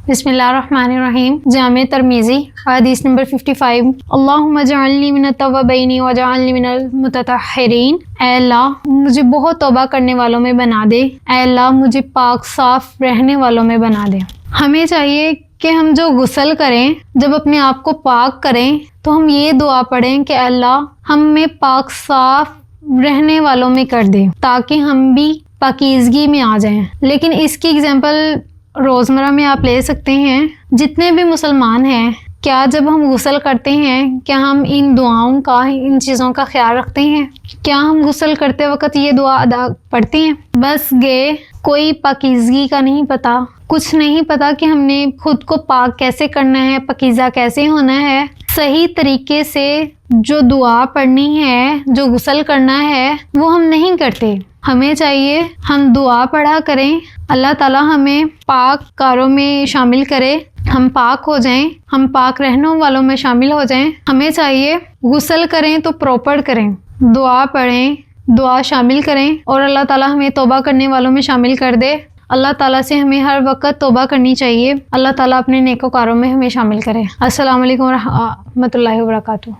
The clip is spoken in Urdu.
بسم اللہ الرحمن الرحیم۔ جامع ترمذی حدیث نمبر 55۔ اللہم اجعلنی من التوابین واجعلنی من المتطہرین۔ اے اللہ مجھے بہت توبہ کرنے والوں میں بنا دے، اے اللہ مجھے پاک صاف رہنے والوں میں بنا دے۔ ہمیں چاہیے کہ ہم جو غسل کریں، جب اپنے آپ کو پاک کریں تو ہم یہ دعا پڑھیں کہ اللہ ہمیں پاک صاف رہنے والوں میں کر دے تاکہ ہم بھی پاکیزگی میں آ جائیں۔ لیکن اس کی اگزامپل روزمرہ میں آپ لے سکتے ہیں۔ جتنے بھی مسلمان ہیں، کیا جب ہم غسل کرتے ہیں کیا ہم ان دعاؤں کا، ان چیزوں کا خیال رکھتے ہیں؟ کیا ہم غسل کرتے وقت یہ دعا ادا پڑھتے ہیں؟ بس گئے، کوئی پاکیزگی کا نہیں پتہ، کچھ نہیں پتہ کہ ہم نے خود کو پاک کیسے کرنا ہے، پاکیزہ کیسے ہونا ہے۔ صحیح طریقے سے جو دعا پڑھنی ہے، جو غسل کرنا ہے، وہ ہم نہیں کرتے۔ ہمیں چاہیے ہم دعا پڑھا کریں، اللہ تعالیٰ ہمیں پاک کاروں میں شامل کرے، ہم پاک ہو جائیں، ہم پاک رہنے والوں میں شامل ہو جائیں۔ ہمیں چاہیے غسل کریں تو پراپر کریں، دعا پڑھیں، دعا شامل کریں، اور اللہ تعالیٰ ہمیں توبہ کرنے والوں میں شامل کر دے۔ اللہ تعالیٰ سے ہمیں ہر وقت توبہ کرنی چاہیے، اللہ تعالیٰ اپنے نیکوکاروں میں ہمیں شامل کرے۔ السلام علیکم ورحمۃ اللہ وبرکاتہ۔